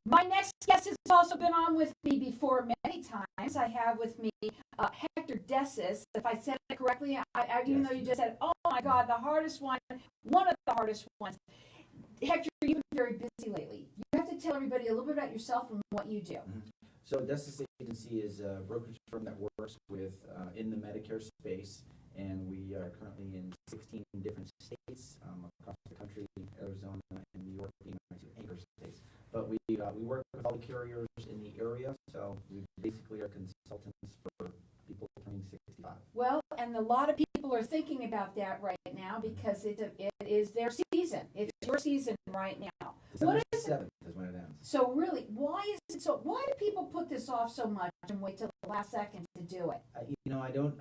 My next guest has also been on with me before many times. I have with me Hector Dessis. If I said it correctly, even though you just said, oh my God, the hardest one of the hardest ones. Hector, you've been very busy lately. You have to tell everybody a little bit about yourself and what you do. Mm-hmm. So Dessis Agency is a brokerage firm that works with in the Medicare space, and we are currently in 16 different states across the country, Arizona and New York being our two anchor states. But we work with all the carriers in the area, so we basically are consultants for people turning 65. Well, and a lot of people are thinking about that right now because it is their season. It's your season right now. December 7th is when it ends. So really, why do people put this off so much and wait till the last second to do it? I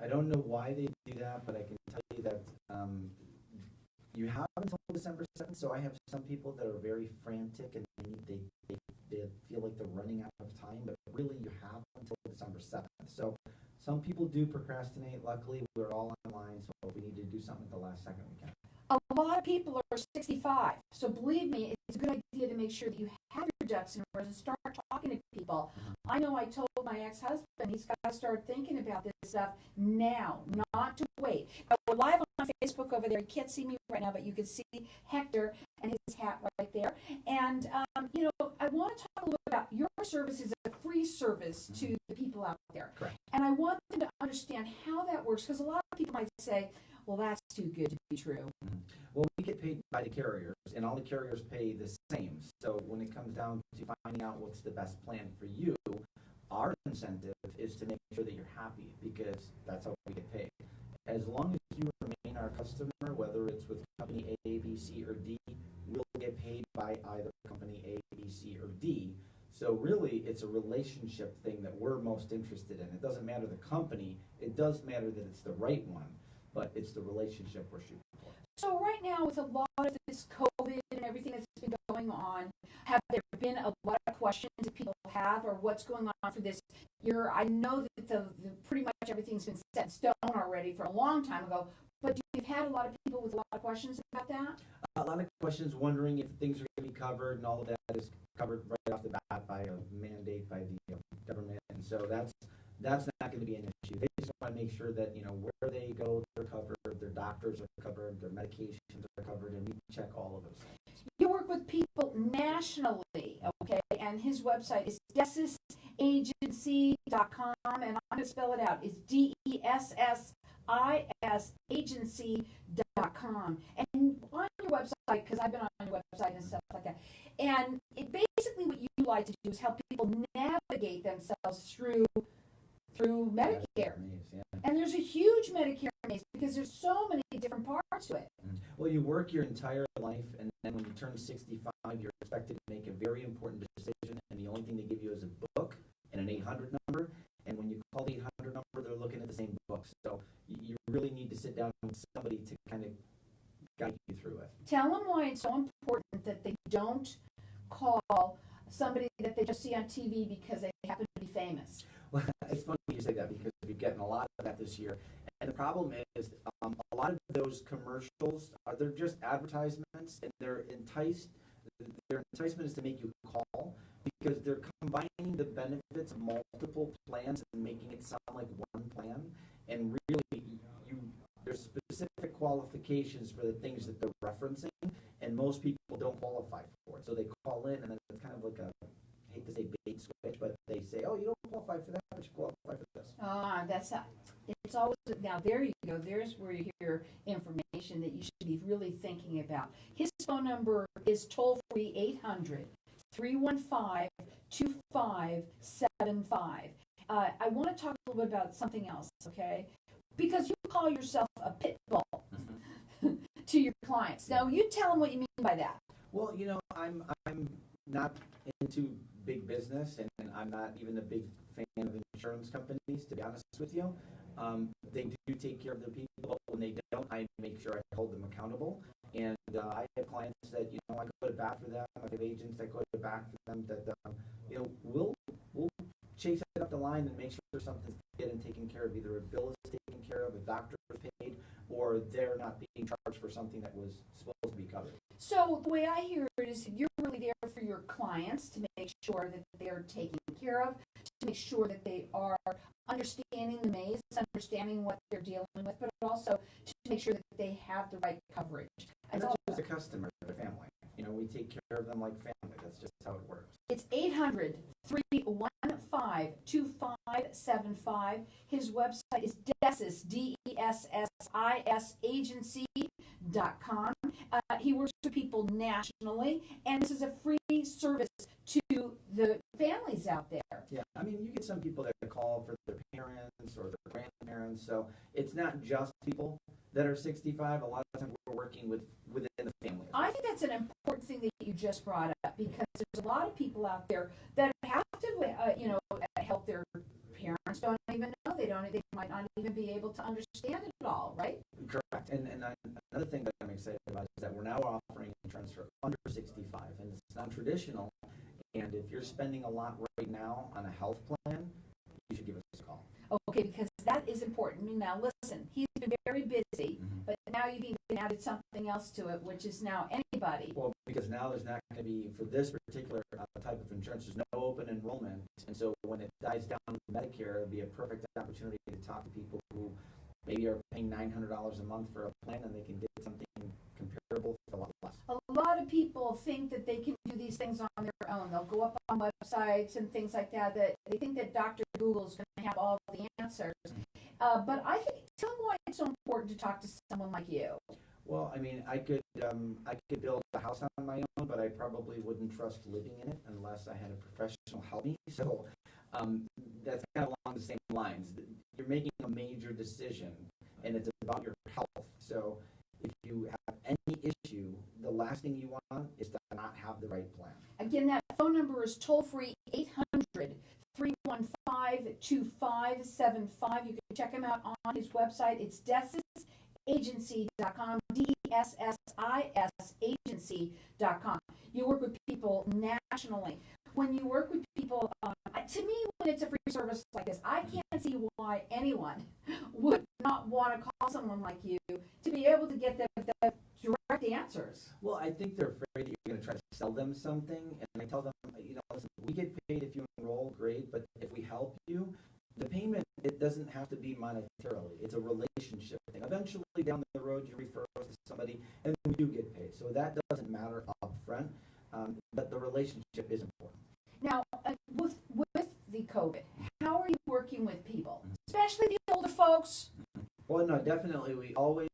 don't know why they do that, but I can tell you that you have until December 7th. So I have some people that are very frantic and they feel like they're running out of time, but really you have until December 7th. So some people do procrastinate. Luckily, we're all online, so if we need to do something at the last second, we can. A lot of people are 65, so believe me, it's a good idea to make sure that you have your ducks in a row and start talking to people. I know I told my ex-husband he's got to start thinking about this stuff now, not to wait. Now, we're live on Facebook over there. You can't see me right now, but you can see Hector and his hat right there. And, I want to talk a little bit about your service is a free service to the people out there. Correct. And I want them to understand how that works, because a lot of people might say, well, that's too good to be true. Mm-hmm. Well, we get paid by the carriers, and all the carriers pay the same. So when it comes down to finding out what's the best plan for you, our incentive is to make sure that you're happy, because that's how we get paid. As long as you remain our customer, whether it's with company A, B, C, or D, we'll get paid by either company A, B, C, or D. So really, it's a relationship thing that we're most interested in. It doesn't matter the company. It does matter that it's the right one, but it's the relationship we're shooting for. So right now, with a lot of this COVID and everything that's been going on, have there been a lot of questions that people have, or what's going on for this year? I know that the pretty much everything's been set in stone already for a long time ago, but you've had a lot of people with a lot of questions about that? A lot of questions wondering if things are going to be covered, and all of that is covered right off the bat by a mandate by the government, and so that's not going to be an issue. They just want to make sure that where they go, they're covered, their doctors are covered, their medications are covered, and we check all of those things. You work with people nationally, okay? And his website is DessisAgency.com, and I'm going to spell it out. It's DESSIS agency.com. And on your website, because I've been on your website and stuff like that, and it basically what you like to do is help people navigate themselves through Medicare. Maze, yeah. And there's a huge Medicare Maze because there's so many different parts to it. Well, you work your entire life, and then when you turn 65, you're expected to make a very important decision, and the only thing they give you is a book and an 800 number, and when you call the 800 number, they're looking at the same book. So you really need to sit down with somebody to kind of guide you through it. Tell them why it's so important that they don't call somebody that they just see on TV because they happen to be famous. Well, it's funny you say that because we've gotten a lot of that this year. And the problem is a lot of those commercials, they're just advertisements, and their enticement is to make you call because they're combining the benefits of multiple plans and making it sound like one plan. And really, there's specific qualifications for the things that they're referencing, and most people don't qualify for it. So they call in, and then it's kind of like I hate to say bait switch, but they say, oh, you don't qualify for that, but you qualify for this. It's always, now there you go, there's where you hear information that you should be really thinking about. His phone number is toll-free 800-315-2575. I want to talk a little bit about something else, okay? Because you call yourself a pit bull to your clients. Now, you tell them what you mean by that. Well, I'm not into big business, and I'm not even a big fan of insurance companies, to be honest with you. They do take care of their people, but when they don't, I make sure I hold them accountable. And I have clients that, I go to bat for them. I have agents that go to bat for them that, we'll chase it up the line and make sure something's getting taken care of. Either a bill is taken care of, a doctor is paid, or they're not being charged for something that was supposed to be covered. So the way I hear it is you're really there for your clients to make sure that they're taken care of, to make sure that they are understanding the maze, understanding what they're dealing with, but also to make sure that they have the right coverage. And not just a customer, their family. You know, we take care of them like family. That's just how it works. It's 800-315-2575. His website is Dessis, Dessis Agency.com. He works with people nationally, and this is a free service to the families out there. Yeah, I mean, you get some people that call for their parents or their grandparents, so it's not just people that are 65. A lot of times we're working within the family. I think that's an important thing that you just brought up, because there's a lot of people out there that have to, help their parents. Don't even know. They might not even be able to understand it all, right? Correct. And another thing that I'm excited about is that we're now offering insurance for under 65, and it's non-traditional. And if you're spending a lot right now on a health plan, you should give us a call. Okay, because that is important. I mean, now listen, he's been very busy, but now you've even added something else to it, which is now anybody. Well, because now there's not going to be, for this particular type of insurance, there's no open enrollment. And so when it dies down to Medicare, it'll be a perfect opportunity to talk to people who maybe are paying $900 a month for a plan, and they can get something comparable for a lot less. A lot of people think that they can do these things on their own. They'll go up on websites and things like that they think that Dr. Google is going to have all the answers. But I think, tell them why it's so important to talk to someone like you. Well, I mean, I could build a house on my own, but I probably wouldn't trust living in it unless I had a professional help me. So that's kind of along the same lines. You're making a major decision, and it's about your health. So if you have any issue, the last thing you want is to not have the right plan. Again, that phone number is toll-free, 800-315-2575. You can check him out on his website. It's DessisAgency.com, DSSIS Agency.com. You work with people nationally. When you work with people, to me, when it's a free service like this, I can't see why anyone would not want to call someone like you to be able to get the direct answers. Well, I think they're afraid that you're going to try to sell them something, and I tell them, listen, we get paid if you enroll, great, but if we help you, the payment, it doesn't have to be monetarily. It's a relationship thing. Eventually, down the road, you refer us to somebody, and we do get paid. So that doesn't matter up front, but the relationship is important. Now, with the COVID, how are you working with people, especially the older folks? Well, no, definitely. We always,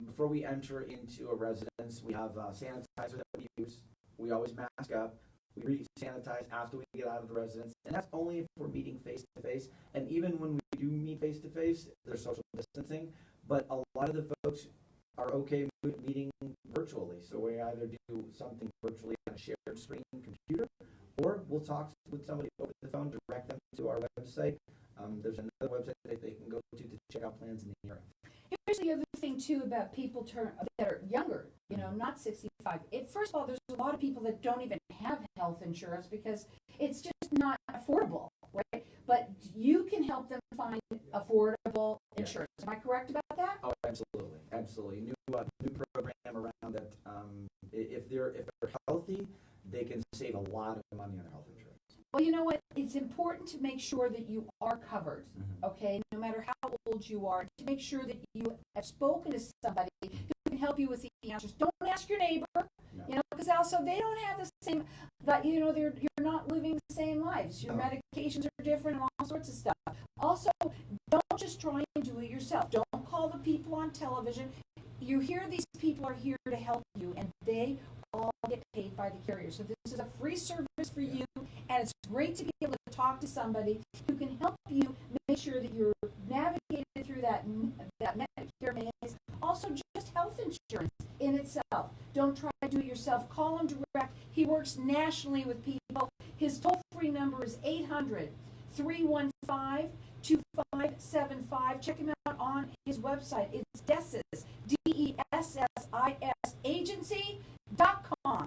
before we enter into a residence, we have sanitizer that we use. We always mask up. We re-sanitize after we get out of the residence. And that's only if we're meeting face-to-face. And even when we do meet face-to-face, there's social distancing. But a lot of the folks are okay with meeting virtually. So we either do something virtually on a shared screen computer, or we'll talk with somebody over the phone, direct them to our website. There's another website that they can go to check out plans in the area. Here's the other thing, too, about people that are younger, not 65. First of all, there's a lot of people that don't even have health insurance because it's just not affordable, right? But you can help them find affordable insurance. Am I correct about that? Oh, absolutely. Absolutely. New program around that. If they're healthy, they can save a lot of money on their health insurance. Well, you know what? It's important to make sure that you are covered, okay, no matter how old you are, to make sure that you have spoken to somebody who can help you with the answers. Don't ask your neighbor, because also they don't have the same, you're not living the same lives. Your medications are different and all sorts of stuff. Also, don't just try and do it yourself. Don't call the people on television. You hear these people are here to help you, and they all get paid by the carrier. So this is a free service for you, and it's great to be able to talk to somebody who can help you make sure that you're navigating through that Medicare Maze. Also, just health insurance in itself. Don't try to do it yourself. Call him direct. He works nationally with people. His toll-free number is 800-315-2575. Check him out on his website. It's Dessis, Dessis Agency.com.